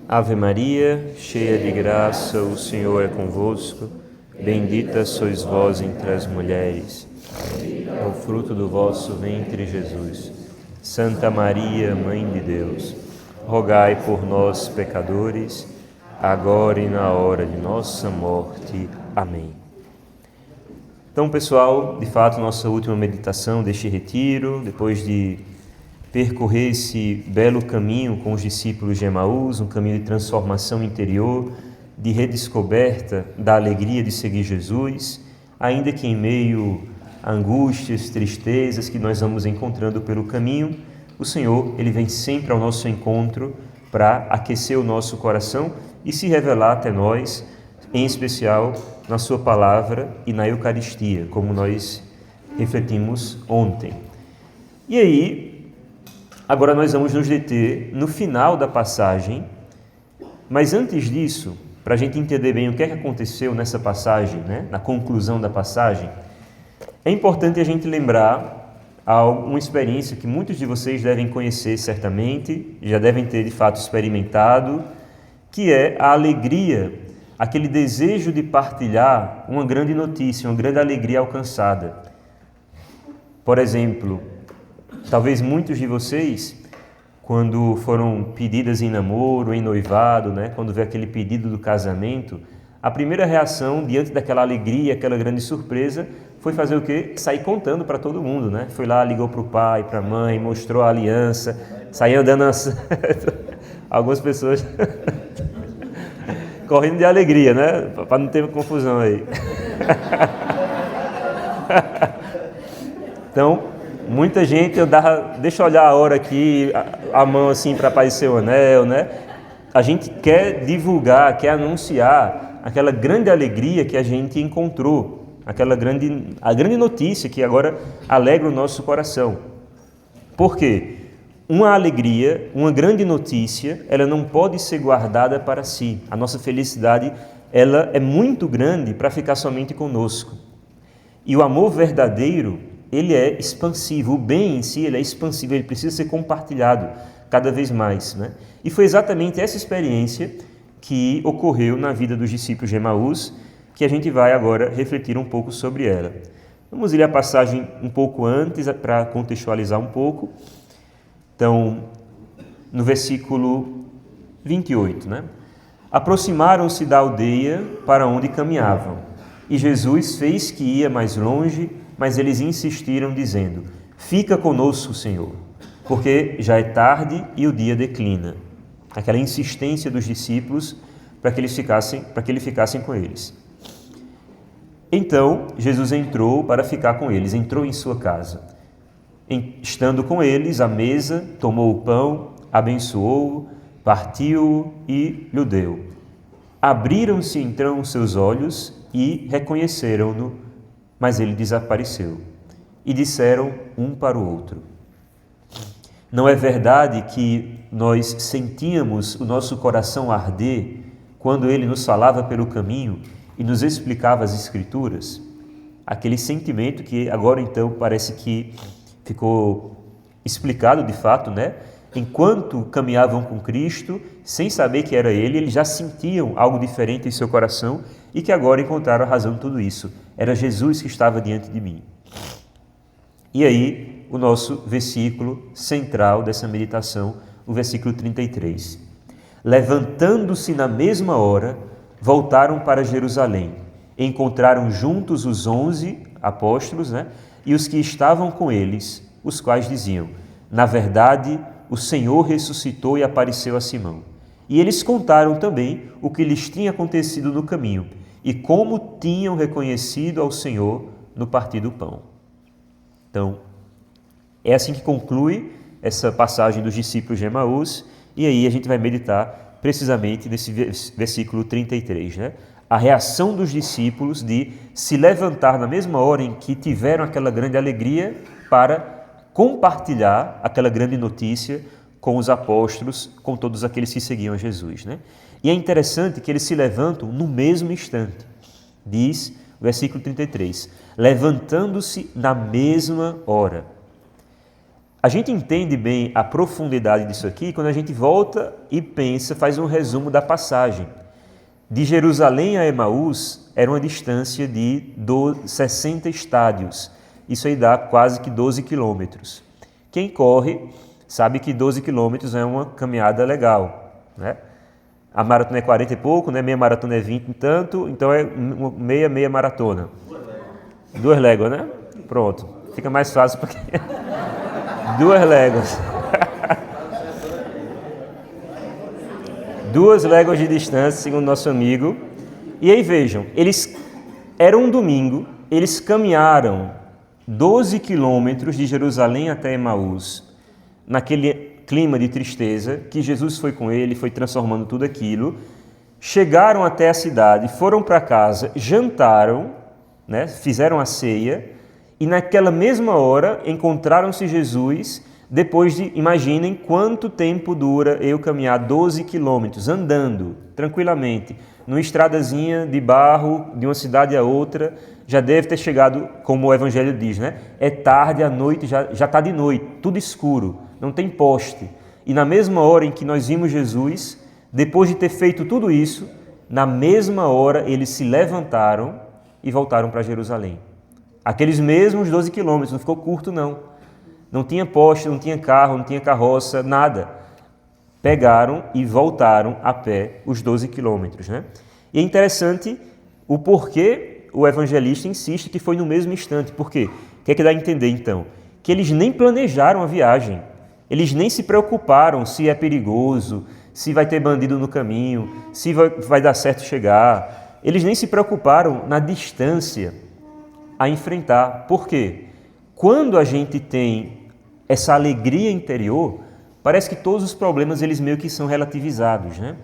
Ave Maria, cheia de graça, o Senhor é convosco. Bendita sois vós entre as mulheres. É o fruto do vosso ventre, Jesus. Santa Maria, Mãe de Deus, rogai por nós, pecadores, agora e na hora de nossa morte. Amém. Então, pessoal, de fato, nossa última meditação deste retiro, depois de percorrer esse belo caminho com os discípulos de Emaús, um caminho de transformação interior, de redescoberta da alegria de seguir Jesus, ainda que em meio a angústias, tristezas que nós vamos encontrando pelo caminho, o Senhor, Ele vem sempre ao nosso encontro para aquecer o nosso coração e se revelar até nós, em especial na sua palavra e na Eucaristia, como nós refletimos ontem. E aí, agora nós vamos nos deter no final da passagem, mas antes disso, para a gente entender bem o que é que aconteceu nessa passagem, né, na conclusão da passagem, é importante a gente lembrar uma experiência que muitos de vocês devem conhecer certamente, já devem ter de fato experimentado, que é a alegria, aquele desejo de partilhar uma grande notícia, uma grande alegria alcançada. Por exemplo, talvez muitos de vocês, quando foram pedidas em namoro, em noivado, né, quando veio aquele pedido do casamento, a primeira reação diante daquela alegria, aquela grande surpresa, foi fazer o quê? Sair contando para todo mundo, né? Foi lá, ligou para o pai, para a mãe, mostrou a aliança, saiu andando algumas pessoas correndo de alegria, né? Para não ter confusão aí. Então, muita gente andava, deixa eu olhar a hora aqui, a mão assim para aparecer o anel, né? A gente quer divulgar, quer anunciar aquela grande alegria que a gente encontrou, a grande notícia que agora alegra o nosso coração. Por quê? Uma alegria, uma grande notícia, ela não pode ser guardada para si. A nossa felicidade, ela é muito grande para ficar somente conosco. E o amor verdadeiro, ele é expansivo. O bem em si, ele é expansivo, ele precisa ser compartilhado cada vez mais, né? E foi exatamente essa experiência que ocorreu na vida dos discípulos de Emaús, que a gente vai agora refletir um pouco sobre ela. Vamos ler a passagem um pouco antes, para contextualizar um pouco. Então, no versículo 28, né? Aproximaram-se da aldeia para onde caminhavam, e Jesus fez que ia mais longe, mas eles insistiram, dizendo: fica conosco, Senhor, porque já é tarde e o dia declina. Aquela insistência dos discípulos para que ele ficassem com eles. Então, Jesus entrou para ficar com eles, entrou em sua casa. Estando com eles à mesa, tomou o pão, abençoou-o, partiu-o e lhe deu. Abriram-se então os seus olhos e reconheceram-no, mas ele desapareceu. E disseram um para o outro: não é verdade que nós sentíamos o nosso coração arder quando ele nos falava pelo caminho e nos explicava as Escrituras? Aquele sentimento que agora então parece que ficou explicado de fato, né? Enquanto caminhavam com Cristo, sem saber que era Ele, eles já sentiam algo diferente em seu coração e que agora encontraram a razão de tudo isso. Era Jesus que estava diante de mim. E aí, o nosso versículo central dessa meditação, o versículo 33. Levantando-se na mesma hora, voltaram para Jerusalém. Encontraram juntos os 11 apóstolos, né? E os que estavam com eles, os quais diziam: na verdade, o Senhor ressuscitou e apareceu a Simão. E eles contaram também o que lhes tinha acontecido no caminho e como tinham reconhecido ao Senhor no partir do pão. Então, é assim que conclui essa passagem dos discípulos de Emaús, e aí a gente vai meditar precisamente nesse versículo 33, né? A reação dos discípulos de se levantar na mesma hora em que tiveram aquela grande alegria para compartilhar aquela grande notícia com os apóstolos, com todos aqueles que seguiam Jesus, né? E é interessante que eles se levantam no mesmo instante. Diz o versículo 33, levantando-se na mesma hora. A gente entende bem a profundidade disso aqui quando a gente volta e pensa, faz um resumo da passagem. De Jerusalém a Emaús era uma distância de 60 estádios. Isso aí dá quase que 12 quilômetros. Quem corre sabe que 12 quilômetros é uma caminhada legal, né? A maratona é 40 e pouco, né? Meia maratona é 20 e tanto, então é meia maratona. 2 léguas, né? Pronto, fica mais fácil porque 2 léguas. 2 léguas de distância, segundo nosso amigo. E aí vejam, era um domingo, eles caminharam 12 quilômetros de Jerusalém até Emaús, naquele clima de tristeza, que Jesus foi com ele, foi transformando tudo aquilo. Chegaram até a cidade, foram para casa, jantaram, né, fizeram a ceia, e naquela mesma hora encontraram-se Jesus, depois de, imaginem quanto tempo dura eu caminhar 12 quilômetros, andando tranquilamente, numa estradazinha de barro, de uma cidade a outra. Já deve ter chegado, como o Evangelho diz, né? É tarde, a noite, já está de noite, tudo escuro, não tem poste. E na mesma hora em que nós vimos Jesus, depois de ter feito tudo isso, na mesma hora eles se levantaram e voltaram para Jerusalém. Aqueles mesmos 12 quilômetros, não ficou curto não. Não tinha poste, não tinha carro, não tinha carroça, nada. Pegaram e voltaram a pé os 12 quilômetros, né? E é interessante o porquê o evangelista insiste que foi no mesmo instante. Por quê? O que é que dá a entender, então? Que eles nem planejaram a viagem. Eles nem se preocuparam se é perigoso, se vai ter bandido no caminho, se vai dar certo chegar. Eles nem se preocuparam na distância a enfrentar. Por quê? Quando a gente tem essa alegria interior, parece que todos os problemas eles meio que são relativizados, né?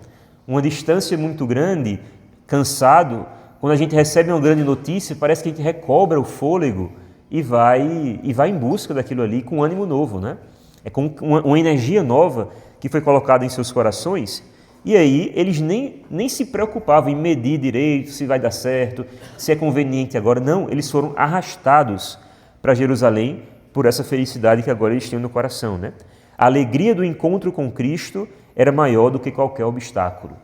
Uma distância muito grande, cansado, quando a gente recebe uma grande notícia, parece que a gente recobra o fôlego e vai em busca daquilo ali com ânimo novo, né? É com uma energia nova que foi colocada em seus corações. E aí eles nem se preocupavam em medir direito se vai dar certo, se é conveniente agora. Não, eles foram arrastados para Jerusalém por essa felicidade que agora eles tinham no coração, né? A alegria do encontro com Cristo era maior do que qualquer obstáculo.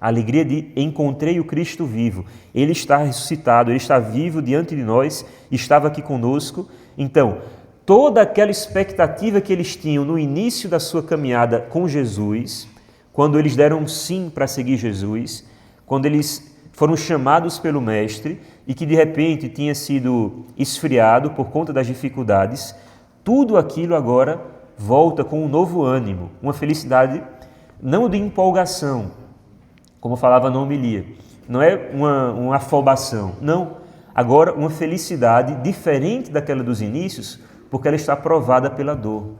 A alegria de encontrei o Cristo vivo. Ele está ressuscitado, Ele está vivo diante de nós, estava aqui conosco. Então, toda aquela expectativa que eles tinham no início da sua caminhada com Jesus, quando eles deram um sim para seguir Jesus, quando eles foram chamados pelo Mestre e que de repente tinha sido esfriado por conta das dificuldades, tudo aquilo agora volta com um novo ânimo, uma felicidade não de empolgação, como falava na homilia, não é uma afobação, não. Agora uma felicidade diferente daquela dos inícios, porque ela está provada pela dor,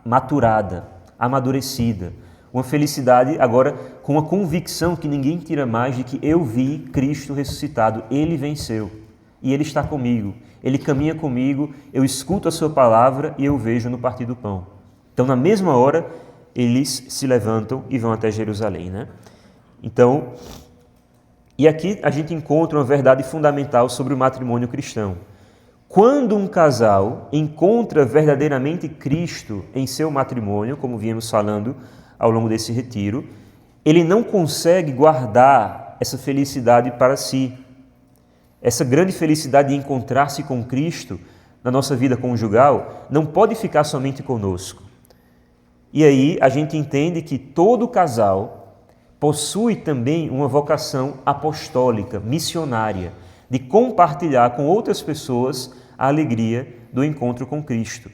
maturada, amadurecida. Uma felicidade agora com uma convicção que ninguém tira mais de que eu vi Cristo ressuscitado, Ele venceu e Ele está comigo, Ele caminha comigo, eu escuto a sua palavra e eu vejo no partir do pão. Então na mesma hora eles se levantam e vão até Jerusalém, né? Então, e aqui a gente encontra uma verdade fundamental sobre o matrimônio cristão. Quando um casal encontra verdadeiramente Cristo em seu matrimônio, como viemos falando ao longo desse retiro, ele não consegue guardar essa felicidade para si. Essa grande felicidade de encontrar-se com Cristo na nossa vida conjugal não pode ficar somente conosco. E aí a gente entende que todo casal possui também uma vocação apostólica, missionária, de compartilhar com outras pessoas a alegria do encontro com Cristo.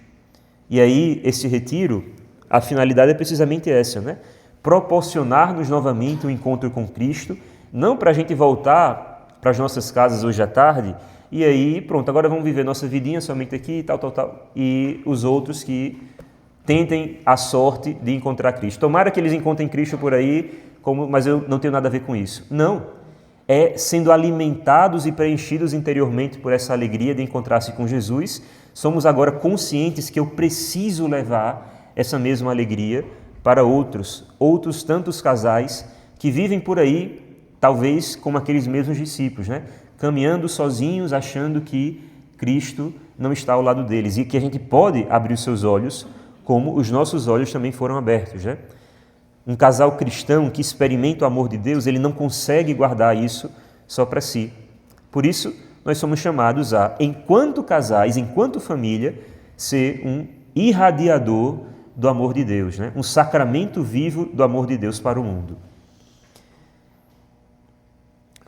E aí, esse retiro, a finalidade é precisamente essa, né? Proporcionar-nos novamente um encontro com Cristo, não para a gente voltar para as nossas casas hoje à tarde, e aí, pronto, agora vamos viver nossa vidinha somente aqui, tal, e os outros que tentem a sorte de encontrar Cristo. Tomara que eles encontrem Cristo por aí, mas eu não tenho nada a ver com isso. Não, é sendo alimentados e preenchidos interiormente por essa alegria de encontrar-se com Jesus, somos agora conscientes que eu preciso levar essa mesma alegria para outros tantos casais que vivem por aí, talvez como aqueles mesmos discípulos, né? Caminhando sozinhos, achando que Cristo não está ao lado deles e que a gente pode abrir os seus olhos como os nossos olhos também foram abertos, né? Um casal cristão que experimenta o amor de Deus, ele não consegue guardar isso só para si. Por isso, nós somos chamados a, enquanto casais, enquanto família, ser um irradiador do amor de Deus, né? Um sacramento vivo do amor de Deus para o mundo.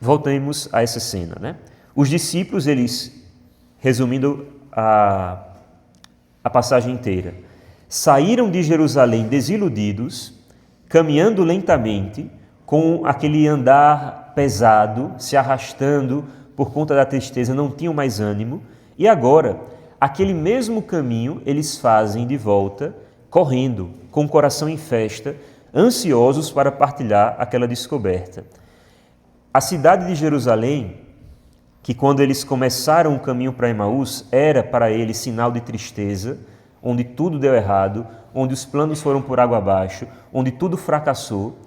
Voltemos a essa cena, né? Os discípulos, eles, resumindo a passagem inteira, saíram de Jerusalém desiludidos, caminhando lentamente, com aquele andar pesado, se arrastando por conta da tristeza, não tinham mais ânimo, e agora, aquele mesmo caminho eles fazem de volta, correndo, com o coração em festa, ansiosos para partilhar aquela descoberta. A cidade de Jerusalém, que quando eles começaram o caminho para Emaús, era para eles sinal de tristeza, onde tudo deu errado, onde os planos foram por água abaixo, onde tudo fracassou,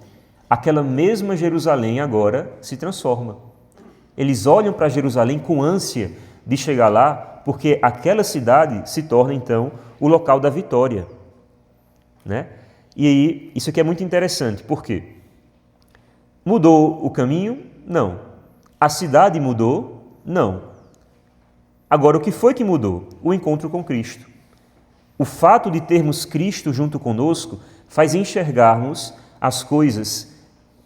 aquela mesma Jerusalém agora se transforma. Eles olham para Jerusalém com ânsia de chegar lá, porque aquela cidade se torna então o local da vitória, né? E aí, isso aqui é muito interessante, por quê? Mudou o caminho? Não. A cidade mudou? Não. Agora, o que foi que mudou? O encontro com Cristo. O fato de termos Cristo junto conosco faz enxergarmos as coisas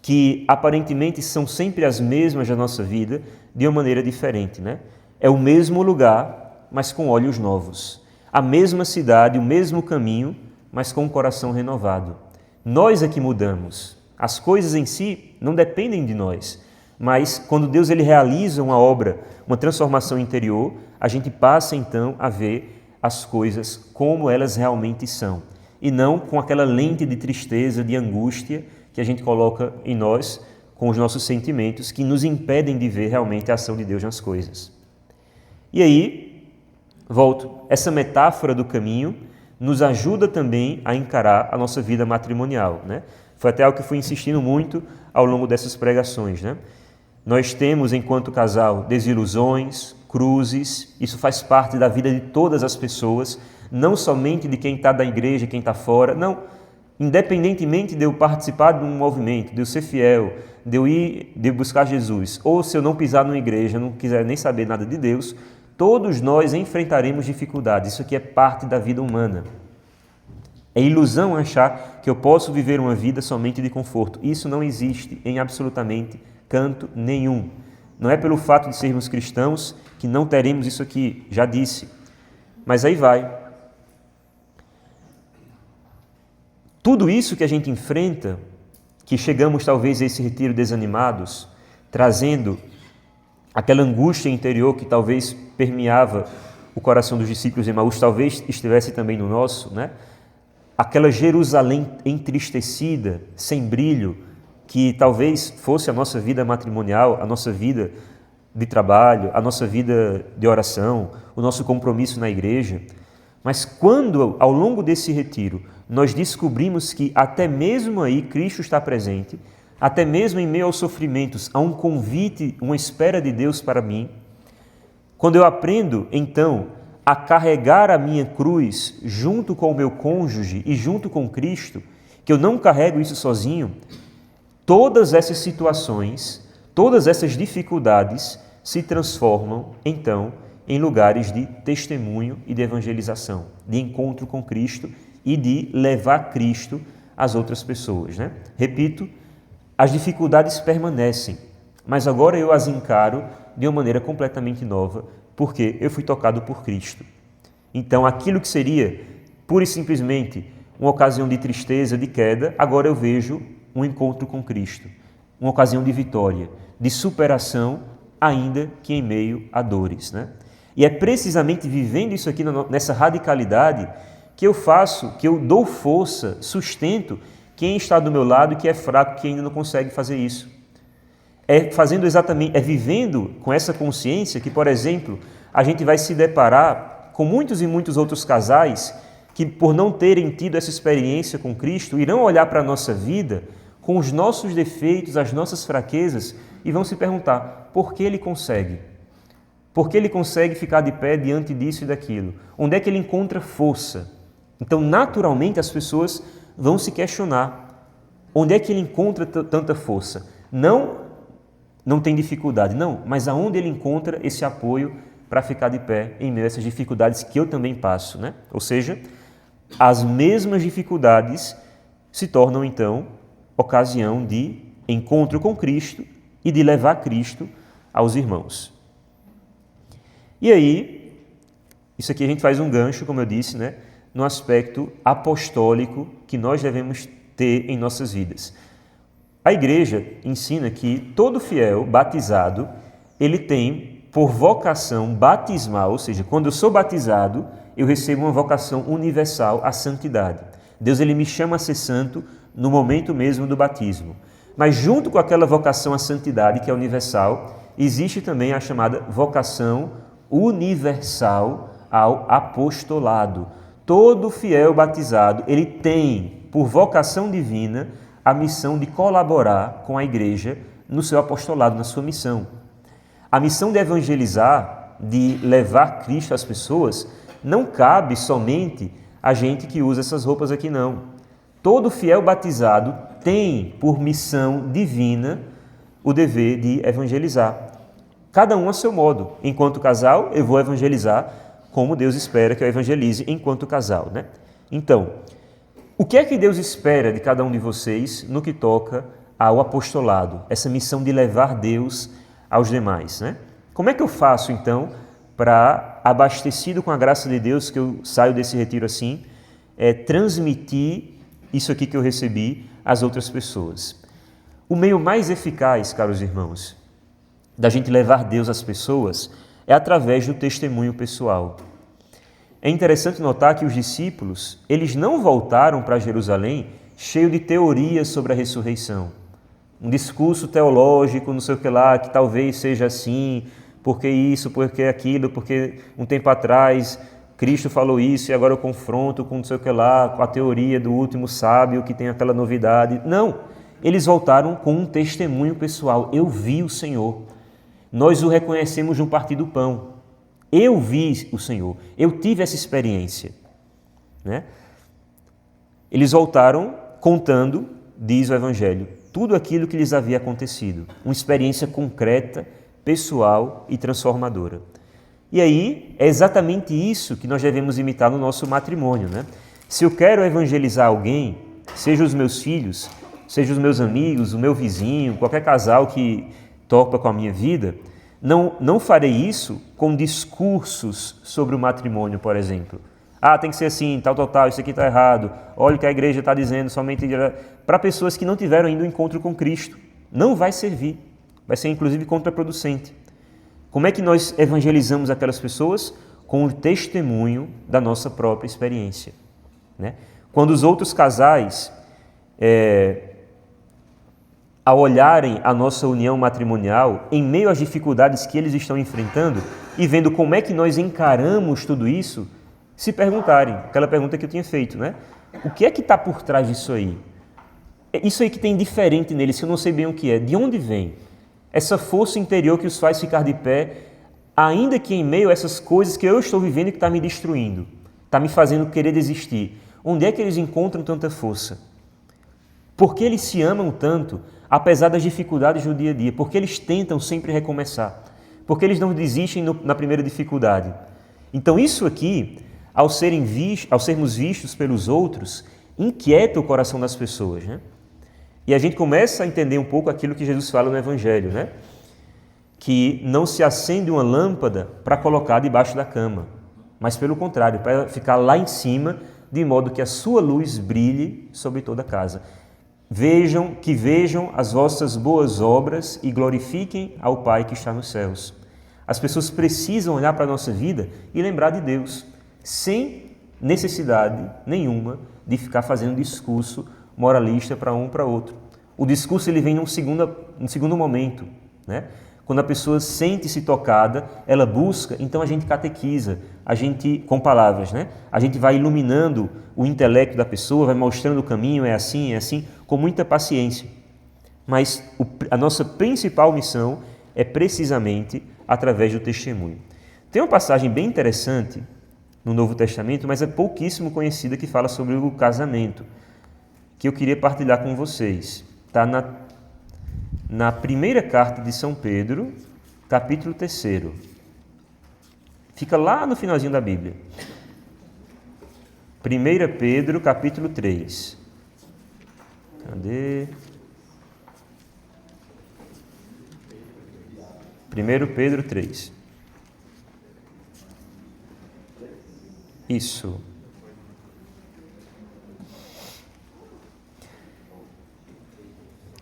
que aparentemente são sempre as mesmas da nossa vida de uma maneira diferente, né? É o mesmo lugar, mas com olhos novos. A mesma cidade, o mesmo caminho, mas com o coração renovado. Nós é que mudamos. As coisas em si não dependem de nós, mas quando Deus ele realiza uma obra, uma transformação interior, a gente passa então a ver as coisas como elas realmente são, e não com aquela lente de tristeza, de angústia que a gente coloca em nós com os nossos sentimentos que nos impedem de ver realmente a ação de Deus nas coisas. E aí, volto, essa metáfora do caminho nos ajuda também a encarar a nossa vida matrimonial, né? Foi até algo que eu fui insistindo muito ao longo dessas pregações, né? Nós temos, enquanto casal, desilusões, cruzes, isso faz parte da vida de todas as pessoas, não somente de quem está da igreja, quem está fora, não. Independentemente de eu participar de um movimento, de eu ser fiel, de eu buscar Jesus, ou se eu não pisar numa igreja, não quiser nem saber nada de Deus, todos nós enfrentaremos dificuldades. Isso aqui é parte da vida humana. É ilusão achar que eu posso viver uma vida somente de conforto. Isso não existe em absolutamente canto nenhum. Não é pelo fato de sermos cristãos que não teremos isso aqui, já disse. Mas aí vai. Tudo isso que a gente enfrenta, que chegamos talvez a esse retiro desanimados, trazendo aquela angústia interior que talvez permeava o coração dos discípulos de Emaús, talvez estivesse também no nosso, né? Aquela Jerusalém entristecida, sem brilho, que talvez fosse a nossa vida matrimonial, a nossa vida de trabalho, a nossa vida de oração, o nosso compromisso na igreja. Mas quando, ao longo desse retiro, nós descobrimos que até mesmo aí Cristo está presente, até mesmo em meio aos sofrimentos, há um convite, uma espera de Deus para mim, quando eu aprendo, então, a carregar a minha cruz junto com o meu cônjuge e junto com Cristo, que eu não carrego isso sozinho, todas essas situações, todas essas dificuldades se transformam, então, em lugares de testemunho e de evangelização, de encontro com Cristo e de levar Cristo às outras pessoas, né? Repito, as dificuldades permanecem, mas agora eu as encaro de uma maneira completamente nova, porque eu fui tocado por Cristo. Então, aquilo que seria pura e simplesmente uma ocasião de tristeza, de queda, agora eu vejo um encontro com Cristo, uma ocasião de vitória, de superação, ainda que em meio a dores, né? E é precisamente vivendo isso aqui nessa radicalidade que eu dou força, sustento quem está do meu lado, que é fraco, que ainda não consegue fazer isso. É vivendo com essa consciência que, por exemplo, a gente vai se deparar com muitos e muitos outros casais que, por não terem tido essa experiência com Cristo, irão olhar para a nossa vida com os nossos defeitos, as nossas fraquezas, e vão se perguntar, por que ele consegue? Por que ele consegue ficar de pé diante disso e daquilo? Onde é que ele encontra força? Então, naturalmente, as pessoas vão se questionar. Onde é que ele encontra tanta força? Não tem dificuldade, não, mas aonde ele encontra esse apoio para ficar de pé em meio a essas dificuldades que eu também passo, né? Ou seja, as mesmas dificuldades se tornam, então, ocasião de encontro com Cristo e de levar Cristo aos irmãos. E aí, isso aqui a gente faz um gancho, como eu disse, né, no aspecto apostólico que nós devemos ter em nossas vidas. A igreja ensina que todo fiel batizado, ele tem por vocação batismal, ou seja, quando eu sou batizado, eu recebo uma vocação universal à santidade. Deus ele me chama a ser santo no momento mesmo do batismo. Mas junto com aquela vocação à santidade, que é universal, existe também a chamada vocação universal ao apostolado. Todo fiel batizado, ele tem, por vocação divina, a missão de colaborar com a igreja no seu apostolado, na sua missão. A missão de evangelizar, de levar Cristo às pessoas, não cabe somente a gente que usa essas roupas aqui, não. Todo fiel batizado tem por missão divina o dever de evangelizar. Cada um a seu modo. Enquanto casal, eu vou evangelizar como Deus espera que eu evangelize enquanto casal, né? Então, o que é que Deus espera de cada um de vocês no que toca ao apostolado? Essa missão de levar Deus aos demais, né? Como é que eu faço, então, para, abastecido com a graça de Deus, que eu saio desse retiro assim, transmitir isso aqui que eu recebi às outras pessoas? O meio mais eficaz, caros irmãos, da gente levar Deus às pessoas é através do testemunho pessoal. É interessante notar que os discípulos, eles não voltaram para Jerusalém cheio de teorias sobre a ressurreição. Um discurso teológico, não sei o que lá, que talvez seja assim, porque isso, porque aquilo, porque um tempo atrás Cristo falou isso e agora eu confronto com não sei o que lá, com a teoria do último sábio que tem aquela novidade. Não, eles voltaram com um testemunho pessoal. Eu vi o Senhor. Nós o reconhecemos no partir do pão. Eu vi o Senhor, eu tive essa experiência, né? Eles voltaram contando, diz o Evangelho, tudo aquilo que lhes havia acontecido. Uma experiência concreta, pessoal e transformadora. E aí, é exatamente isso que nós devemos imitar no nosso matrimônio, né? Se eu quero evangelizar alguém, seja os meus filhos, seja os meus amigos, o meu vizinho, qualquer casal que topa com a minha vida, não farei isso com discursos sobre o matrimônio, por exemplo. Ah, tem que ser assim, tal, isso aqui está errado. Olha o que a igreja está dizendo, somente para pessoas que não tiveram ainda um encontro com Cristo. Não vai servir, vai ser inclusive contraproducente. Como é que nós evangelizamos aquelas pessoas? Com o testemunho da nossa própria experiência, né? Quando os outros casais ao olharem a nossa união matrimonial, em meio às dificuldades que eles estão enfrentando e vendo como é que nós encaramos tudo isso, se perguntarem, aquela pergunta que eu tinha feito, né? O que é que está por trás disso aí? Isso aí que tem diferente neles, que eu não sei bem o que é. De onde vem? Essa força interior que os faz ficar de pé, ainda que em meio a essas coisas que eu estou vivendo e que está me destruindo, está me fazendo querer desistir. Onde é que eles encontram tanta força? Por que eles se amam tanto, apesar das dificuldades do dia a dia? Porque eles tentam sempre recomeçar. Porque eles não desistem na primeira dificuldade. Então isso aqui, ao sermos vistos pelos outros, inquieta o coração das pessoas, né? E a gente começa a entender um pouco aquilo que Jesus fala no Evangelho, né? Que não se acende uma lâmpada para colocar debaixo da cama, mas pelo contrário, para ficar lá em cima, de modo que a sua luz brilhe sobre toda a casa. Vejam as vossas boas obras e glorifiquem ao Pai que está nos céus. As pessoas precisam olhar para a nossa vida e lembrar de Deus, sem necessidade nenhuma de ficar fazendo discurso moralista para um para outro. O discurso ele vem num segundo momento, né? Quando a pessoa sente-se tocada, ela busca, então a gente catequiza, a gente, com palavras, né? A gente vai iluminando o intelecto da pessoa, vai mostrando o caminho, é assim, com muita paciência. Mas a nossa principal missão é precisamente através do testemunho. Tem uma passagem bem interessante no Novo Testamento, mas é pouquíssimo conhecida, que fala sobre o casamento, que eu queria partilhar com vocês. Está na primeira carta de São Pedro, capítulo 3. Fica lá no finalzinho da Bíblia. 1 Pedro, capítulo 3. Cadê? 1 Pedro 3. Isso.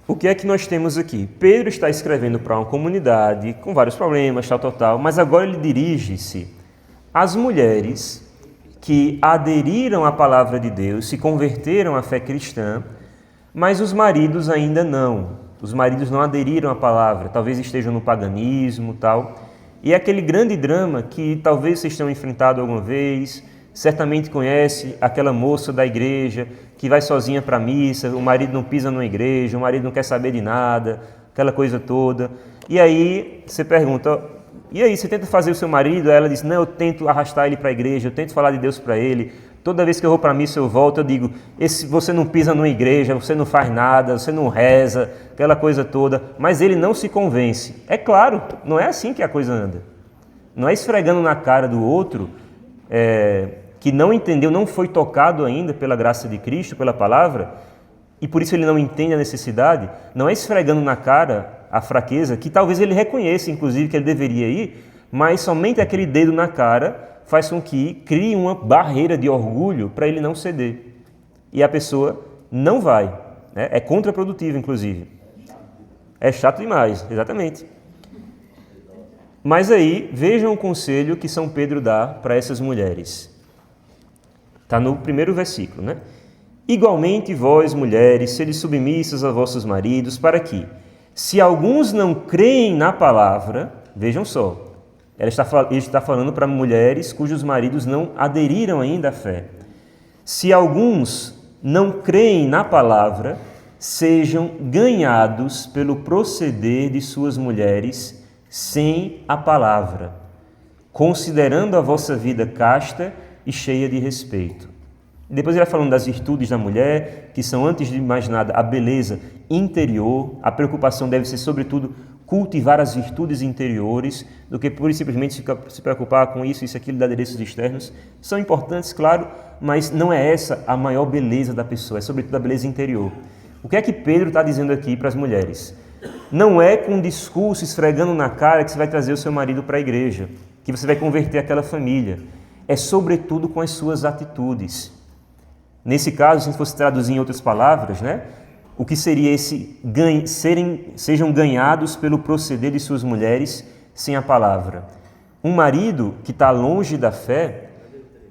O que é que nós temos aqui? Pedro está escrevendo para uma comunidade com vários problemas, tal, mas agora ele dirige-se às mulheres que aderiram à palavra de Deus, se converteram à fé cristã, mas os maridos ainda não. Os maridos não aderiram à palavra, talvez estejam no paganismo, tal. E é aquele grande drama que talvez vocês tenham enfrentado alguma vez. Certamente conhece aquela moça da igreja que vai sozinha para a missa, o marido não pisa numa igreja, o marido não quer saber de nada, aquela coisa toda. E aí você pergunta, e aí você tenta fazer o seu marido? Aí ela diz, não, eu tento arrastar ele para a igreja, eu tento falar de Deus para ele. Toda vez que eu vou para a missa eu volto, eu digo, você não pisa numa igreja, você não faz nada, você não reza, aquela coisa toda. Mas ele não se convence. É claro, não é assim que a coisa anda. Não é esfregando na cara do outro, que não entendeu, não foi tocado ainda pela graça de Cristo, pela palavra, e por isso ele não entende a necessidade, não é esfregando na cara a fraqueza, que talvez ele reconheça, inclusive, que ele deveria ir, mas somente aquele dedo na cara faz com que crie uma barreira de orgulho para ele não ceder. E a pessoa não vai, né? É contraprodutivo, inclusive. É chato demais, exatamente. Mas aí, vejam o conselho que São Pedro dá para essas mulheres. Está no primeiro versículo, né? Igualmente vós, mulheres, sede submissas a vossos maridos, para que, se alguns não creem na palavra, vejam só, ele está falando para mulheres cujos maridos não aderiram ainda à fé. Se alguns não creem na palavra, sejam ganhados pelo proceder de suas mulheres sem a palavra, considerando a vossa vida casta e cheia de respeito. Depois ele vai falando das virtudes da mulher, que são, antes de mais nada, a beleza interior. A preocupação deve ser, sobretudo, cultivar as virtudes interiores, do que pura e simplesmente se preocupar com isso e aquilo de adereços externos. São importantes, claro, mas não é essa a maior beleza da pessoa, é sobretudo a beleza interior. O que é que Pedro está dizendo aqui para as mulheres? Não é com um discurso esfregando na cara que você vai trazer o seu marido para a igreja, que você vai converter aquela família. É sobretudo com as suas atitudes. Nesse caso, se a gente fosse traduzir em outras palavras, né? O que seria sejam ganhados pelo proceder de suas mulheres sem a palavra. Um marido que está longe da fé,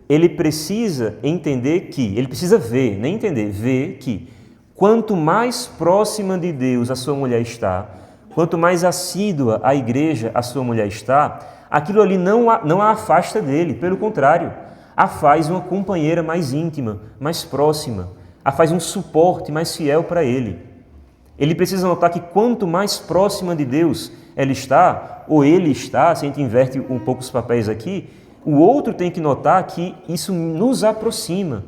ele precisa entender que, ele precisa ver, nem entender, ver que quanto mais próxima de Deus a sua mulher está, quanto mais assídua à igreja a sua mulher está, aquilo ali não a afasta dele, pelo contrário, a faz uma companheira mais íntima, mais próxima, a faz um suporte mais fiel para ele. Ele precisa notar que quanto mais próxima de Deus ela está, ou ele está, se a gente inverte um pouco os papéis aqui, o outro tem que notar que isso nos aproxima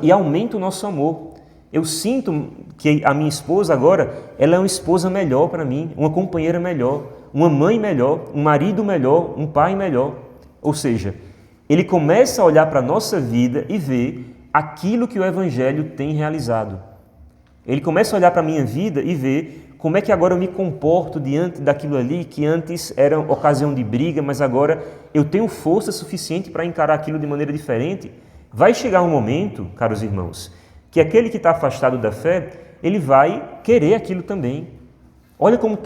e aumenta o nosso amor. Eu sinto que a minha esposa agora, ela é uma esposa melhor para mim, uma companheira melhor, uma mãe melhor, um marido melhor, um pai melhor. Ou seja, ele começa a olhar para a nossa vida e ver aquilo que o Evangelho tem realizado. Ele começa a olhar para a minha vida e ver como é que agora eu me comporto diante daquilo ali que antes era ocasião de briga, mas agora eu tenho força suficiente para encarar aquilo de maneira diferente. Vai chegar um momento, caros irmãos, que aquele que está afastado da fé, ele vai querer aquilo também. Olha como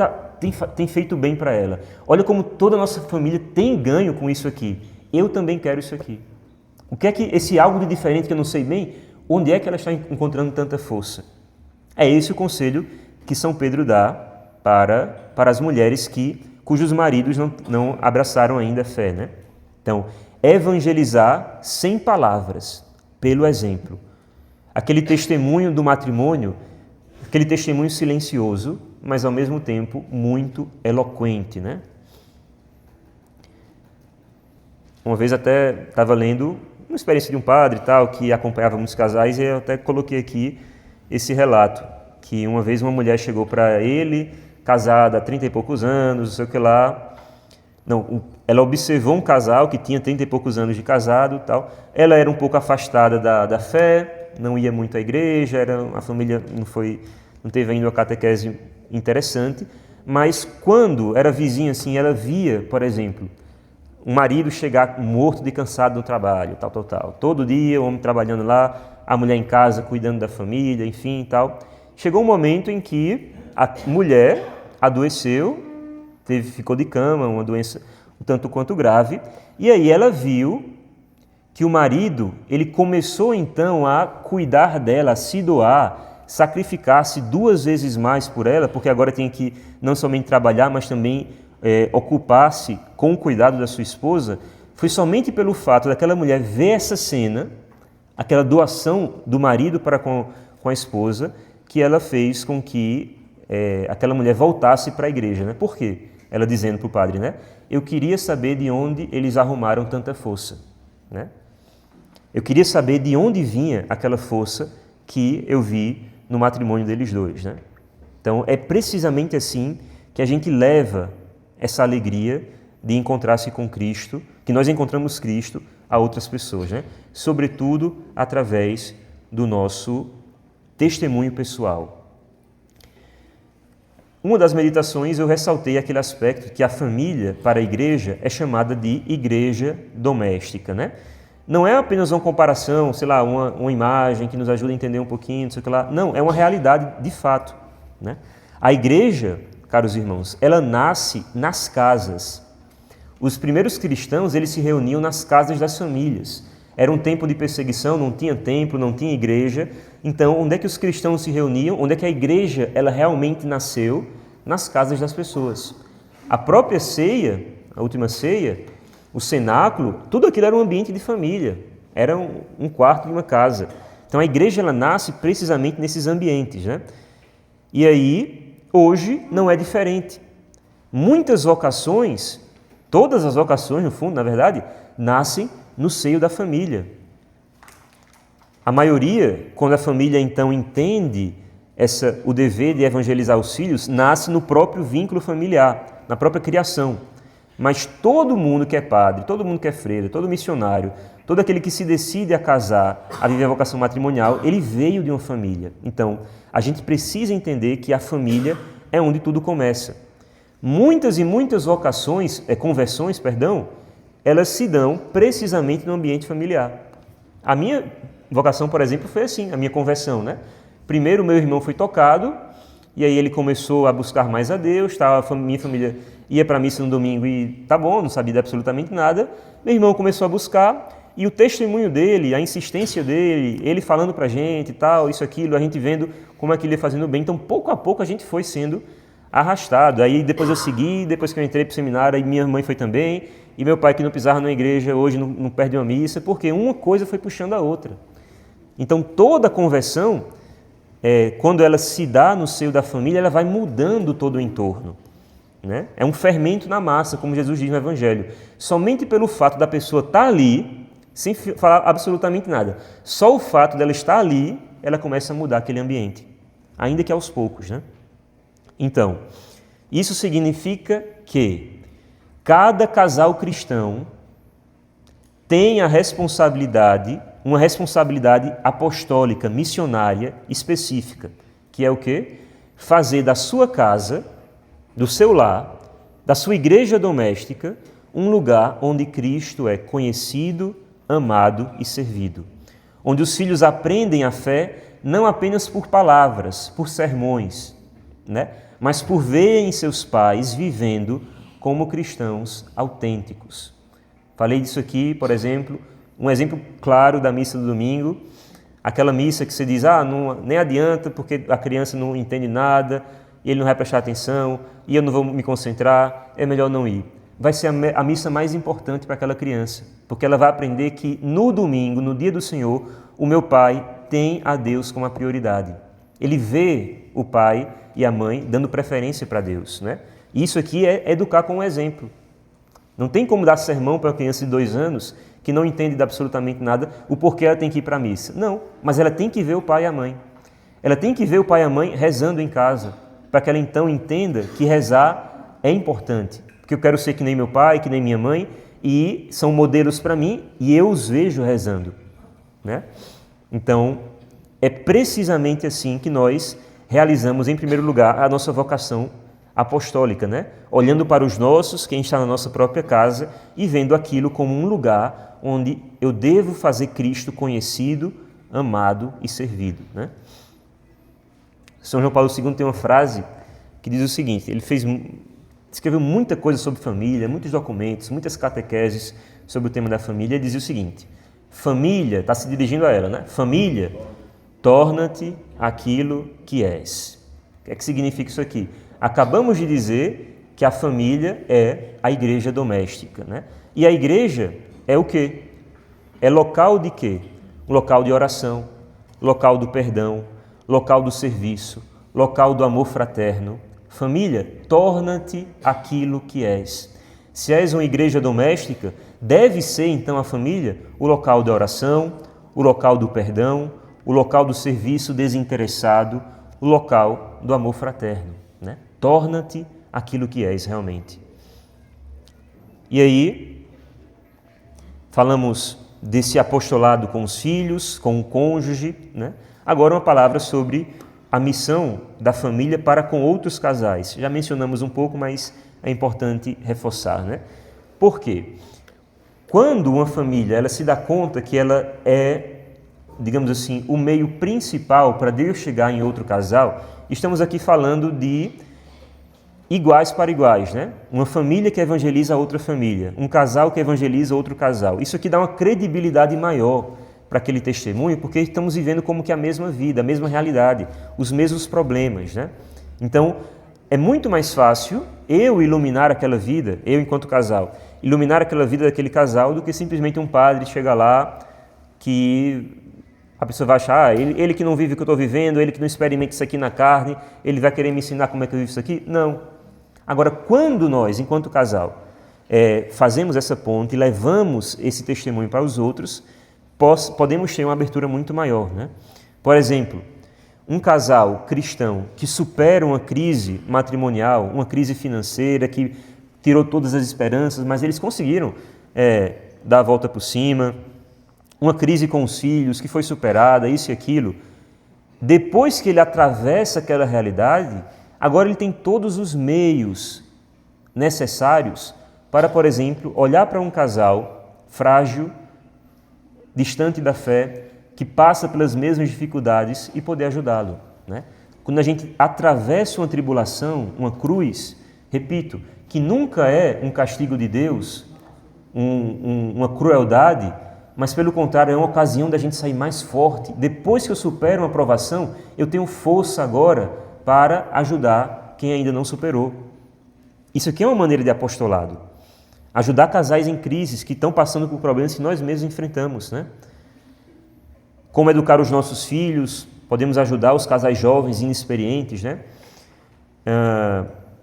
tem feito bem para ela. Olha como toda a nossa família tem ganho com isso aqui. Eu também quero isso aqui. O que é que esse algo de diferente que eu não sei bem, onde é que ela está encontrando tanta força? É esse o conselho que São Pedro dá para as mulheres cujos maridos não abraçaram ainda a fé, né? Então, evangelizar sem palavras, pelo exemplo. Aquele testemunho do matrimônio, aquele testemunho silencioso, mas ao mesmo tempo muito eloquente, né? uma vez até estava lendo uma experiência de um padre e tal, que acompanhava muitos casais, e eu até coloquei aqui esse relato, que uma vez uma mulher chegou para ele, casada há 30 e poucos anos, não sei o que lá. Não, ela observou um casal que tinha 30 e poucos anos de casado e tal. Ela era um pouco afastada da fé, não ia muito à igreja, a família não teve ainda uma catequese interessante, mas quando era vizinha assim, ela via, por exemplo, um marido chegar morto de cansado do trabalho, tal. Todo dia o homem trabalhando lá, a mulher em casa cuidando da família, enfim e tal. Chegou um momento em que a mulher adoeceu, ficou de cama, uma doença um tanto quanto grave, e aí ela viu que o marido, ele começou então a cuidar dela, a se doar, sacrificar-se 2 vezes mais por ela, porque agora tem que não somente trabalhar, mas também ocupar-se com o cuidado da sua esposa. Foi somente pelo fato daquela mulher ver essa cena, aquela doação do marido para com a esposa, que ela fez com que aquela mulher voltasse para a igreja, né? Por quê? Ela dizendo para o padre, né? Eu queria saber de onde eles arrumaram tanta força, né? Eu queria saber de onde vinha aquela força que eu vi no matrimônio deles dois, né? Então, é precisamente assim que a gente leva essa alegria de encontrar-se com Cristo, que nós encontramos Cristo a outras pessoas, né? Sobretudo através do nosso testemunho pessoal. Uma das meditações eu ressaltei aquele aspecto que a família para a igreja é chamada de igreja doméstica, né? Não é apenas uma comparação, sei lá, uma imagem que nos ajuda a entender um pouquinho, não sei o que lá. Não, é uma realidade de fato, né? A igreja, caros irmãos, ela nasce nas casas. Os primeiros cristãos, eles se reuniam nas casas das famílias. Era um tempo de perseguição, não tinha templo, não tinha igreja. Então, onde é que os cristãos se reuniam? Onde é que a igreja ela realmente nasceu? Nas casas das pessoas. A própria ceia, a última ceia, o cenáculo, tudo aquilo era um ambiente de família. Era um quarto de uma casa. Então, a igreja ela nasce precisamente nesses ambientes, né? E aí, hoje, não é diferente. Muitas vocações, todas as vocações, no fundo, na verdade, nascem no seio da família. A maioria, quando a família então entende o dever de evangelizar os filhos, nasce no próprio vínculo familiar, na própria criação. Mas todo mundo que é padre, todo mundo que é freira, todo missionário, todo aquele que se decide a casar, a viver a vocação matrimonial, ele veio de uma família. Então, a gente precisa entender que a família é onde tudo começa. Muitas e muitas conversões, elas se dão precisamente no ambiente familiar. A minha vocação, por exemplo, foi assim, a minha conversão, né? Primeiro, meu irmão foi tocado, e aí ele começou a buscar mais a Deus, minha família ia para a missa no domingo e tá bom, não sabia de absolutamente nada. Meu irmão começou a buscar, e o testemunho dele, a insistência dele, ele falando para a gente e tal, isso, aquilo, a gente vendo como é que ele ia fazendo bem. Então, pouco a pouco, a gente foi sendo arrastado. Aí depois eu segui, depois que eu entrei para o seminário, aí minha mãe foi também, e meu pai que não pisava na igreja, hoje não perde uma missa, porque uma coisa foi puxando a outra. Então toda conversão, quando ela se dá no seio da família, ela vai mudando todo o entorno, né? É um fermento na massa, como Jesus diz no Evangelho. Somente pelo fato da pessoa estar ali, sem falar absolutamente nada, só o fato dela estar ali, ela começa a mudar aquele ambiente, ainda que aos poucos, né? Então, isso significa que cada casal cristão tem a responsabilidade, uma responsabilidade apostólica, missionária, específica, que é o quê? Fazer da sua casa, do seu lar, da sua igreja doméstica, um lugar onde Cristo é conhecido, amado e servido. Onde os filhos aprendem a fé não apenas por palavras, por sermões, né? Mas por verem seus pais vivendo como cristãos autênticos. Falei disso aqui, por exemplo, um exemplo claro da missa do domingo, aquela missa que você diz, nem adianta porque a criança não entende nada, e ele não vai prestar atenção, e eu não vou me concentrar, é melhor não ir. Vai ser a missa mais importante para aquela criança, porque ela vai aprender que no domingo, no dia do Senhor, o meu pai tem a Deus como a prioridade. Ele vê o pai e a mãe dando preferência para Deus, né? Isso aqui é educar com um exemplo. Não tem como dar sermão para uma criança de 2 anos que não entende de absolutamente nada o porquê ela tem que ir para a missa. Não, mas ela tem que ver o pai e a mãe. Ela tem que ver o pai e a mãe rezando em casa, para que ela então entenda que rezar é importante. Porque eu quero ser que nem meu pai, que nem minha mãe, e são modelos para mim e eu os vejo rezando, né? Então, é precisamente assim que nós realizamos, em primeiro lugar, a nossa vocação apostólica, né? Olhando para os nossos, quem está na nossa própria casa, e vendo aquilo como um lugar onde eu devo fazer Cristo conhecido, amado e servido, né? São João Paulo II tem uma frase que diz o seguinte, ele escreveu muita coisa sobre família, muitos documentos, muitas catequeses sobre o tema da família, ele dizia o seguinte, família, está se dirigindo a ela, né? Família, torna-te aquilo que és. O que é que significa isso aqui? Acabamos de dizer que a família é a igreja doméstica, né? E a igreja é o quê? É local de quê? Um local de oração, local do perdão, local do serviço, local do amor fraterno. Família, torna-te aquilo que és. Se és uma igreja doméstica, deve ser então a família o local da oração, o local do perdão, o local do serviço desinteressado, o local do amor fraterno, né? Torna-te aquilo que és realmente. E aí, falamos desse apostolado com os filhos, com o cônjuge, né? Agora uma palavra sobre a missão da família para com outros casais. Já mencionamos um pouco, mas é importante reforçar, né? Por quê? Quando uma família ela se dá conta que ela é, digamos assim, o meio principal para Deus chegar em outro casal, estamos aqui falando de iguais para iguais, né? Uma família que evangeliza outra família, um casal que evangeliza outro casal. Isso aqui dá uma credibilidade maior para aquele testemunho, porque estamos vivendo como que a mesma vida, a mesma realidade, os mesmos problemas, né? Então, é muito mais fácil eu iluminar aquela vida, eu enquanto casal, iluminar aquela vida daquele casal do que simplesmente um padre chegar lá que a pessoa vai achar, ele que não vive o que eu estou vivendo, ele que não experimenta isso aqui na carne, ele vai querer me ensinar como é que eu vivo isso aqui? Não. Agora, quando nós, enquanto casal, fazemos essa ponte e levamos esse testemunho para os outros, podemos ter uma abertura muito maior, né? Por exemplo, um casal cristão que supera uma crise matrimonial, uma crise financeira, que tirou todas as esperanças, mas eles conseguiram dar a volta por cima, uma crise com os filhos que foi superada, isso e aquilo. Depois que ele atravessa aquela realidade, agora ele tem todos os meios necessários para, por exemplo, olhar para um casal frágil, distante da fé, que passa pelas mesmas dificuldades e poder ajudá-lo, né? Quando a gente atravessa uma tribulação, uma cruz, repito, que nunca é um castigo de Deus, uma crueldade, mas pelo contrário é uma ocasião da gente sair mais forte. Depois que eu supero uma provação, eu tenho força agora para ajudar quem ainda não superou. Isso aqui é uma maneira de apostolado. Ajudar casais em crises que estão passando por problemas que nós mesmos enfrentamos, né? Como educar os nossos filhos, podemos ajudar os casais jovens inexperientes, né?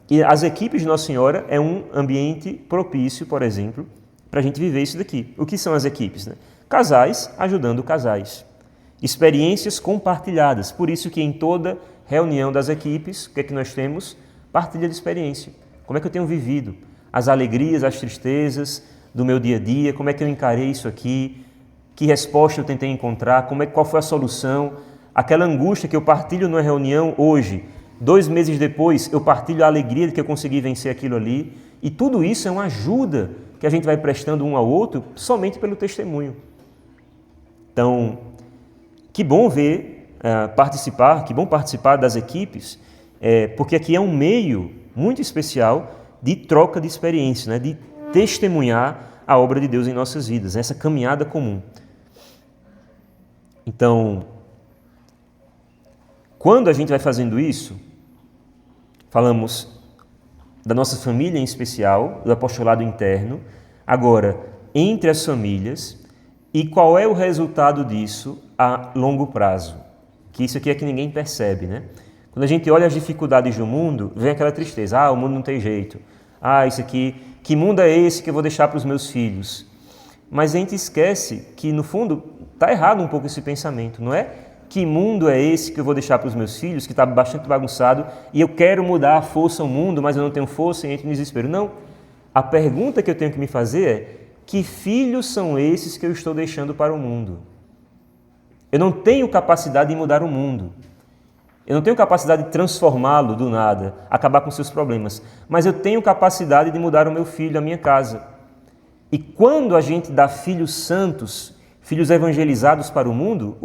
E as equipes de Nossa Senhora é um ambiente propício, por exemplo, para a gente viver isso daqui. O que são as equipes, né? Casais ajudando casais. Experiências compartilhadas. Por isso que em toda reunião das equipes, o que é que nós temos? Partilha de experiência. Como é que eu tenho vivido? As alegrias, as tristezas do meu dia a dia, como é que eu encarei isso aqui, que resposta eu tentei encontrar, qual foi a solução, aquela angústia que eu partilho numa reunião hoje, 2 meses depois eu partilho a alegria de que eu consegui vencer aquilo ali, e tudo isso é uma ajuda que a gente vai prestando um ao outro somente pelo testemunho. Então, que bom que bom participar das equipes, porque aqui é um meio muito especial de troca de experiência, né? De testemunhar a obra de Deus em nossas vidas, essa caminhada comum. Então, quando a gente vai fazendo isso, falamos da nossa família em especial, do apostolado interno, agora, entre as famílias, e qual é o resultado disso a longo prazo? Que isso aqui é que ninguém percebe, né? Quando a gente olha as dificuldades do mundo, vem aquela tristeza, o mundo não tem jeito. isso aqui, que mundo é esse que eu vou deixar para os meus filhos? Mas a gente esquece que, no fundo, está errado um pouco esse pensamento, não é? Que mundo é esse que eu vou deixar para os meus filhos, que está bastante bagunçado, e eu quero mudar a força ao mundo, mas eu não tenho força e entro em desespero. Não. A pergunta que eu tenho que me fazer é: que filhos são esses que eu estou deixando para o mundo? Eu não tenho capacidade de mudar o mundo. Eu não tenho capacidade de transformá-lo do nada, acabar com seus problemas, mas eu tenho capacidade de mudar o meu filho, a minha casa. E quando a gente dá filhos santos, filhos evangelizados para o mundo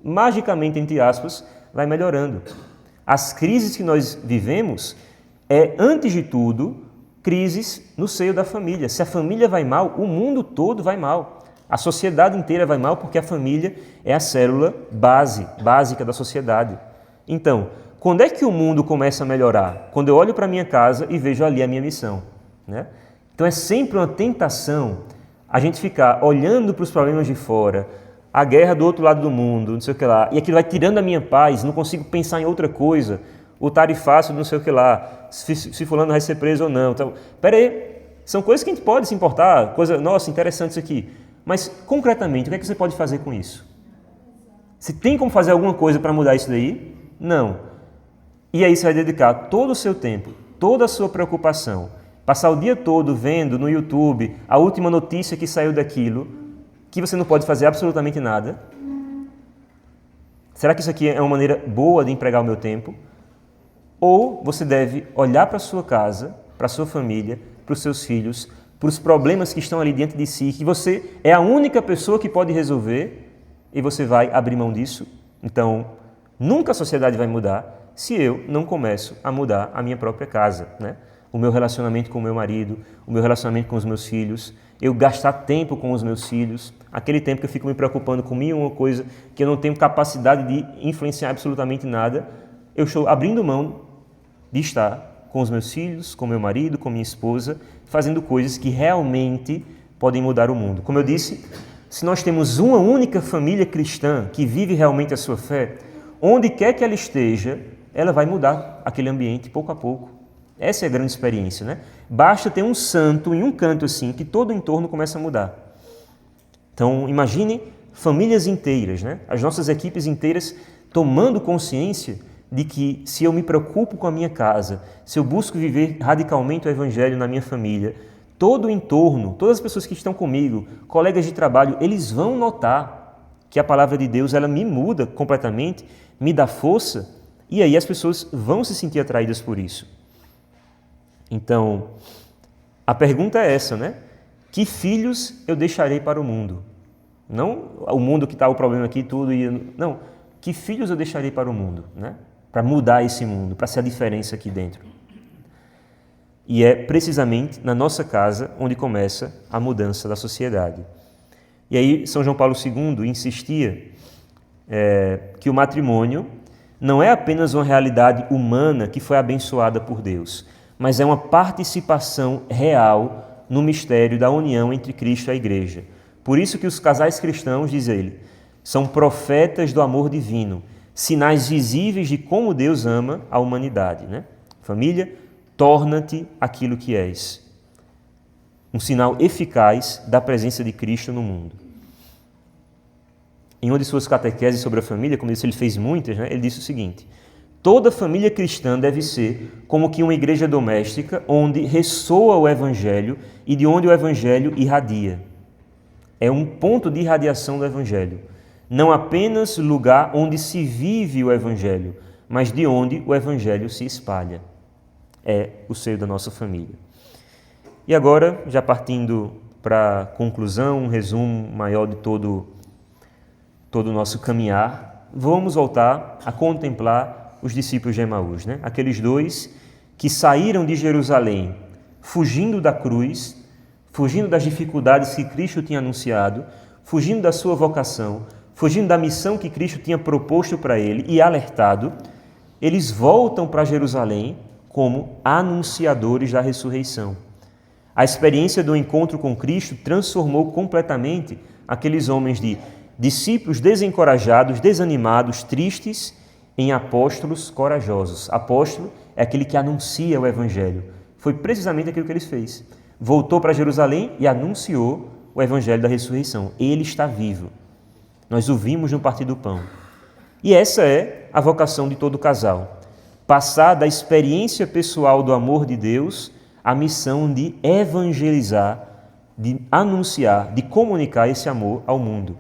magicamente, entre aspas, vai melhorando. As crises que nós vivemos antes de tudo, crises no seio da família. Se a família vai mal, o mundo todo vai mal. A sociedade inteira vai mal porque a família é a célula básica da sociedade. Então, quando é que o mundo começa a melhorar? Quando eu olho para a minha casa e vejo ali a minha missão, né? Então é sempre uma tentação a gente ficar olhando para os problemas de fora, a guerra do outro lado do mundo, não sei o que lá, e aquilo vai tirando a minha paz, não consigo pensar em outra coisa, o tarifácio, não sei o que lá, se fulano vai ser preso ou não. Então, peraí, são coisas que a gente pode se importar, nossa, interessante isso aqui, mas concretamente, o que é que você pode fazer com isso? Se tem como fazer alguma coisa para mudar isso daí? Não. E aí você vai dedicar todo o seu tempo, toda a sua preocupação, passar o dia todo vendo no YouTube a última notícia que saiu daquilo, que você não pode fazer absolutamente nada? Será que isso aqui é uma maneira boa de empregar o meu tempo? Ou você deve olhar para a sua casa, para a sua família, para os seus filhos, para os problemas que estão ali diante de si, que você é a única pessoa que pode resolver, e você vai abrir mão disso? Então, nunca a sociedade vai mudar se eu não começo a mudar a minha própria casa, né? O meu relacionamento com o meu marido, o meu relacionamento com os meus filhos, eu gastar tempo com os meus filhos, aquele tempo que eu fico me preocupando com mil e uma coisa, que eu não tenho capacidade de influenciar absolutamente nada, eu estou abrindo mão de estar com os meus filhos, com meu marido, com minha esposa, fazendo coisas que realmente podem mudar o mundo. Como eu disse, se nós temos uma única família cristã que vive realmente a sua fé, onde quer que ela esteja, ela vai mudar aquele ambiente pouco a pouco. Essa é a grande experiência, né? Basta ter um santo em um canto assim, que todo o entorno começa a mudar. Então, imagine famílias inteiras, né? As nossas equipes inteiras tomando consciência de que se eu me preocupo com a minha casa, se eu busco viver radicalmente o Evangelho na minha família, todo o entorno, todas as pessoas que estão comigo, colegas de trabalho, eles vão notar que a palavra de Deus ela me muda completamente, me dá força, e aí as pessoas vão se sentir atraídas por isso. Então, a pergunta é essa, né? Que filhos eu deixarei para o mundo? Não o mundo que está o problema aqui, tudo, não. Que filhos eu deixarei para o mundo, né? Para mudar esse mundo, para ser a diferença aqui dentro. E é precisamente na nossa casa onde começa a mudança da sociedade. E aí São João Paulo II insistia que o matrimônio não é apenas uma realidade humana que foi abençoada por Deus, mas é uma participação real no mistério da união entre Cristo e a Igreja. Por isso que os casais cristãos, diz ele, são profetas do amor divino, sinais visíveis de como Deus ama a humanidade, né? Família, torna-te aquilo que és. Um sinal eficaz da presença de Cristo no mundo. Em uma de suas catequeses sobre a família, como disse, ele fez muitas, né? Ele disse o seguinte: toda família cristã deve ser como que uma igreja doméstica onde ressoa o Evangelho e de onde o Evangelho irradia. É um ponto de irradiação do Evangelho. Não apenas lugar onde se vive o Evangelho, mas de onde o Evangelho se espalha. É o seio da nossa família. E agora, já partindo para a conclusão, um resumo maior de todo o nosso caminhar, vamos voltar a contemplar os discípulos de Emaús, né? Aqueles dois que saíram de Jerusalém fugindo da cruz, fugindo das dificuldades que Cristo tinha anunciado, fugindo da sua vocação, fugindo da missão que Cristo tinha proposto para ele e alertado, eles voltam para Jerusalém como anunciadores da ressurreição. A experiência do encontro com Cristo transformou completamente aqueles homens de discípulos desencorajados, desanimados, tristes, em apóstolos corajosos. Apóstolo é aquele que anuncia o Evangelho, Foi precisamente aquilo que ele fez. Voltou para Jerusalém e anunciou o evangelho da ressurreição. Ele está vivo. Nós o vimos no partir do pão. E essa é a vocação de todo casal. Passar da experiência pessoal do amor de Deus à missão de evangelizar, de anunciar, de comunicar esse amor ao mundo.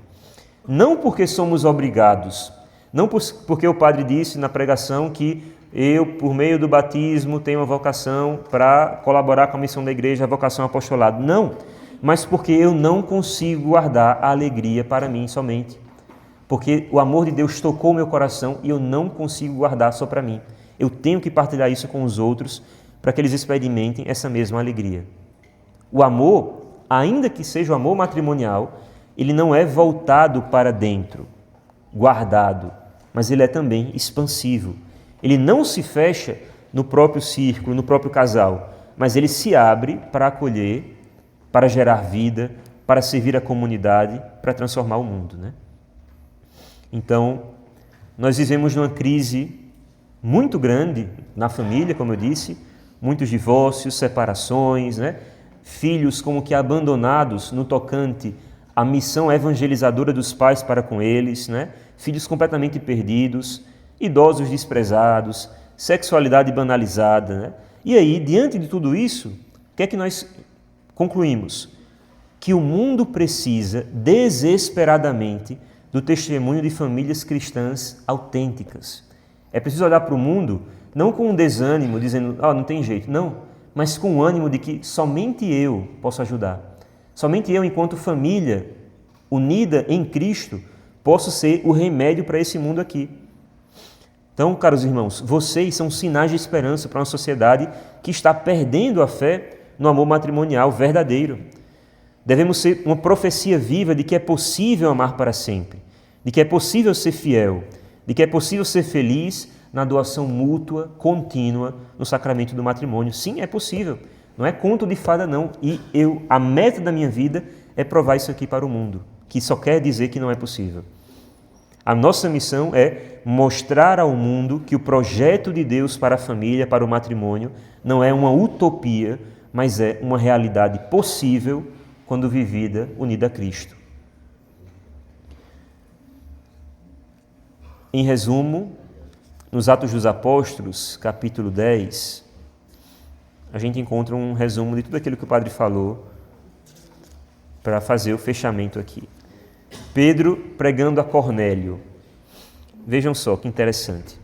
Não porque somos obrigados, não porque o padre disse na pregação que eu, por meio do batismo, tenho uma vocação para colaborar com a missão da igreja, a vocação apostolado. Não, mas porque eu não consigo guardar a alegria para mim somente. Porque o amor de Deus tocou meu coração e eu não consigo guardar só para mim. Eu tenho que partilhar isso com os outros para que eles experimentem essa mesma alegria. O amor, ainda que seja o amor matrimonial, ele não é voltado para dentro, guardado, mas ele é também expansivo. Ele não se fecha no próprio círculo, no próprio casal, mas ele se abre para acolher, para gerar vida, para servir a comunidade, para transformar o mundo, né? Então, nós vivemos numa crise muito grande na família, como eu disse, muitos divórcios, separações, né? Filhos como que abandonados no tocante à missão evangelizadora dos pais para com eles, né? Filhos completamente perdidos, idosos desprezados, sexualidade banalizada, né? E aí, diante de tudo isso, o que é que nós concluímos? Que o mundo precisa desesperadamente do testemunho de famílias cristãs autênticas. É preciso olhar para o mundo não com um desânimo, dizendo, não tem jeito, não, mas com o ânimo de que somente eu posso ajudar. Somente eu, enquanto família unida em Cristo, posso ser o remédio para esse mundo aqui. Então, caros irmãos, vocês são sinais de esperança para uma sociedade que está perdendo a fé no amor matrimonial verdadeiro. Devemos ser uma profecia viva de que é possível amar para sempre, de que é possível ser fiel, de que é possível ser feliz na doação mútua, contínua, no sacramento do matrimônio. Sim, é possível. Não é conto de fada, não. E a meta da minha vida é provar isso aqui para o mundo, que só quer dizer que não é possível. A nossa missão é mostrar ao mundo que o projeto de Deus para a família, para o matrimônio, não é uma utopia, mas é uma realidade possível quando vivida unida a Cristo. Em resumo, nos Atos dos Apóstolos, capítulo 10, a gente encontra um resumo de tudo aquilo que o padre falou para fazer o fechamento aqui. Pedro pregando a Cornélio. Vejam só que interessante.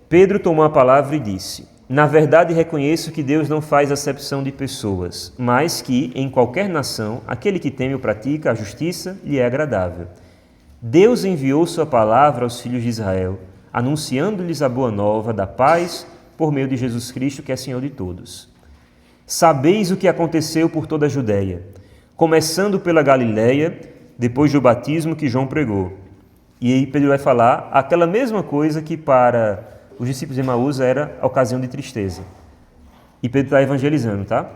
Pedro tomou a palavra e disse: na verdade reconheço que Deus não faz acepção de pessoas, mas que, em qualquer nação, aquele que teme ou pratica a justiça lhe é agradável. Deus enviou sua palavra aos filhos de Israel, anunciando-lhes a boa nova da paz por meio de Jesus Cristo, que é Senhor de todos. Sabeis o que aconteceu por toda a Judéia, começando pela Galiléia, depois do batismo que João pregou. E aí Pedro vai falar aquela mesma coisa que para os discípulos de Emaús era a ocasião de tristeza. E Pedro está evangelizando, tá?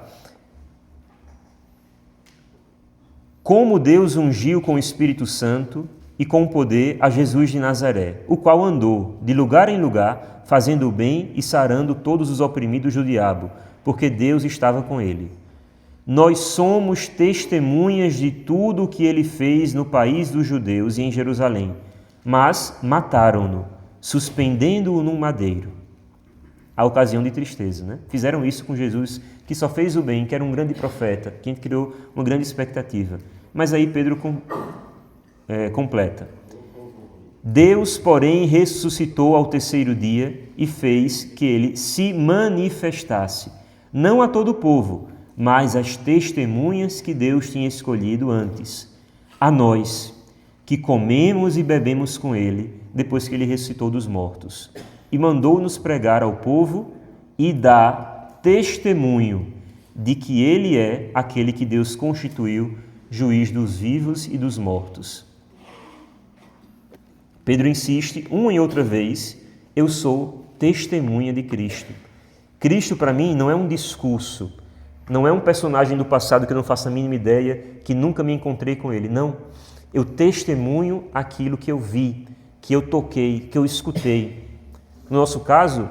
Como Deus ungiu com o Espírito Santo e com o poder a Jesus de Nazaré, o qual andou de lugar em lugar, fazendo o bem e sarando todos os oprimidos do diabo, porque Deus estava com ele. Nós somos testemunhas de tudo o que ele fez no país dos judeus e em Jerusalém, mas mataram-no, suspendendo-o num madeiro. A ocasião de tristeza, né? Fizeram isso com Jesus, que só fez o bem, que era um grande profeta, que criou uma grande expectativa. Mas aí Pedro completa. Deus, porém, ressuscitou ao terceiro dia e fez que ele se manifestasse, não a todo o povo, mas às testemunhas que Deus tinha escolhido antes, a nós, que comemos e bebemos com ele, depois que ele ressuscitou dos mortos, e mandou-nos pregar ao povo e dar testemunho de que ele é aquele que Deus constituiu juiz dos vivos e dos mortos. Pedro insiste uma e outra vez: eu sou testemunha de Cristo. Cristo para mim não é um discurso, não é um personagem do passado que eu não faço a mínima ideia, que nunca me encontrei com ele. Não, eu testemunho aquilo que eu vi, que eu toquei, que eu escutei. No nosso caso,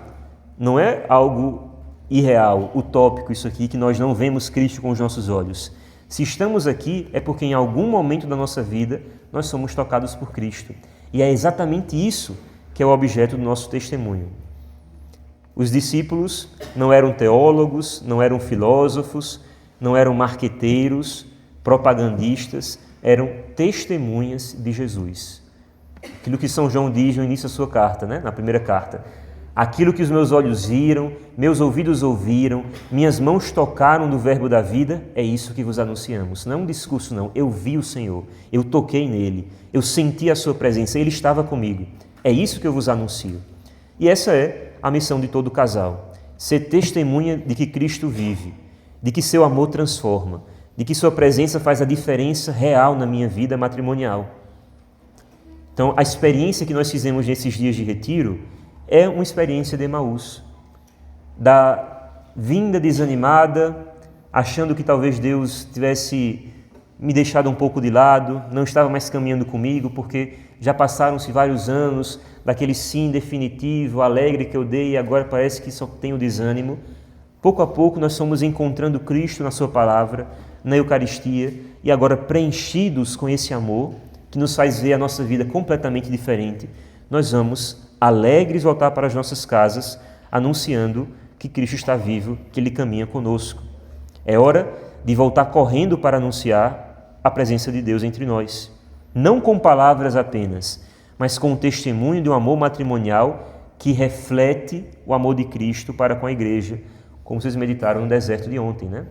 não é algo irreal, utópico isso aqui, que nós não vemos Cristo com os nossos olhos. Se estamos aqui, é porque em algum momento da nossa vida nós somos tocados por Cristo. E é exatamente isso que é o objeto do nosso testemunho. Os discípulos não eram teólogos, não eram filósofos, não eram marqueteiros, propagandistas, eram testemunhas de Jesus. Aquilo que São João diz no início da sua carta, né? Na primeira carta. Aquilo que os meus olhos viram, meus ouvidos ouviram, minhas mãos tocaram do verbo da vida, é isso que vos anunciamos. Não é um discurso, não. Eu vi o Senhor, eu toquei nele, eu senti a sua presença, ele estava comigo. É isso que eu vos anuncio. E essa é a missão de todo casal. Ser testemunha de que Cristo vive, de que seu amor transforma, de que sua presença faz a diferença real na minha vida matrimonial. Então, a experiência que nós fizemos nesses dias de retiro é uma experiência de Emaús, da vinda desanimada, achando que talvez Deus tivesse me deixado um pouco de lado, não estava mais caminhando comigo, porque já passaram-se vários anos daquele sim definitivo, alegre que eu dei, e agora parece que só tenho desânimo. Pouco a pouco nós fomos encontrando Cristo na sua palavra, na Eucaristia, e agora preenchidos com esse amor, que nos faz ver a nossa vida completamente diferente, nós vamos alegres voltar para as nossas casas, anunciando que Cristo está vivo, que Ele caminha conosco. É hora de voltar correndo para anunciar a presença de Deus entre nós. Não com palavras apenas, mas com o testemunho de um amor matrimonial que reflete o amor de Cristo para com a igreja, como vocês meditaram no deserto de ontem, né?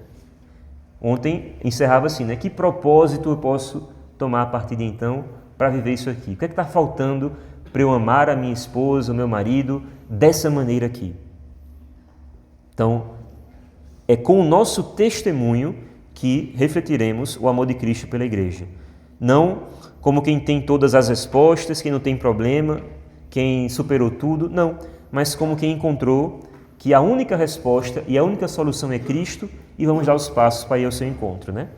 Ontem encerrava assim, né? Que propósito eu posso tomar a partir de então para viver isso aqui? O que é que está faltando para eu amar a minha esposa, o meu marido, dessa maneira aqui? Então, é com o nosso testemunho que refletiremos o amor de Cristo pela igreja. Não como quem tem todas as respostas, quem não tem problema, quem superou tudo, não. Mas como quem encontrou que a única resposta e a única solução é Cristo e vamos dar os passos para ir ao seu encontro, né?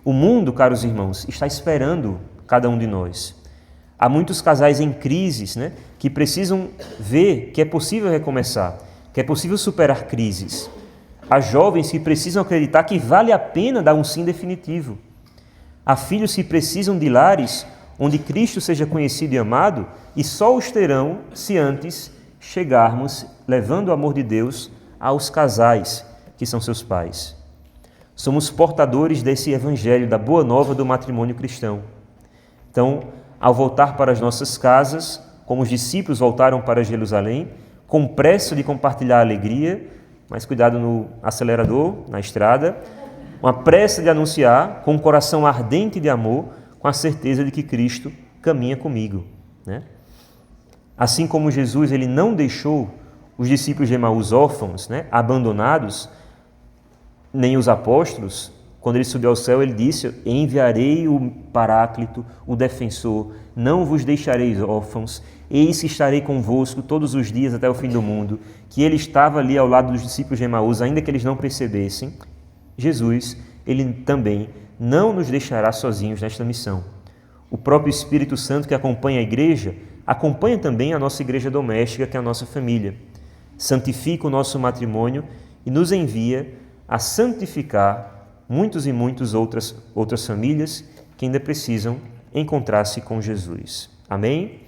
O mundo, caros irmãos, está esperando cada um de nós. Há muitos casais em crises, né, que precisam ver que é possível recomeçar, que é possível superar crises. Há jovens que precisam acreditar que vale a pena dar um sim definitivo. Há filhos que precisam de lares onde Cristo seja conhecido e amado e só os terão se antes chegarmos levando o amor de Deus aos casais que são seus pais. Somos portadores desse evangelho, da boa nova do matrimônio cristão. Então, ao voltar para as nossas casas, como os discípulos voltaram para Jerusalém, com pressa de compartilhar a alegria, mas cuidado no acelerador, na estrada, uma pressa de anunciar, com um coração ardente de amor, com a certeza de que Cristo caminha comigo, né? Assim como Jesus ele não deixou os discípulos de Emaús órfãos, né, abandonados, nem os apóstolos, quando ele subiu ao céu, ele disse: enviarei o Paráclito, o defensor, não vos deixarei órfãos, eis que estarei convosco todos os dias até o fim do mundo. Que ele estava ali ao lado dos discípulos de Emaús, ainda que eles não percebessem. Jesus, ele também não nos deixará sozinhos nesta missão. O próprio Espírito Santo que acompanha a igreja, acompanha também a nossa igreja doméstica, que é a nossa família. Santifica o nosso matrimônio e nos envia a santificar muitos e muitas outras famílias que ainda precisam encontrar-se com Jesus. Amém?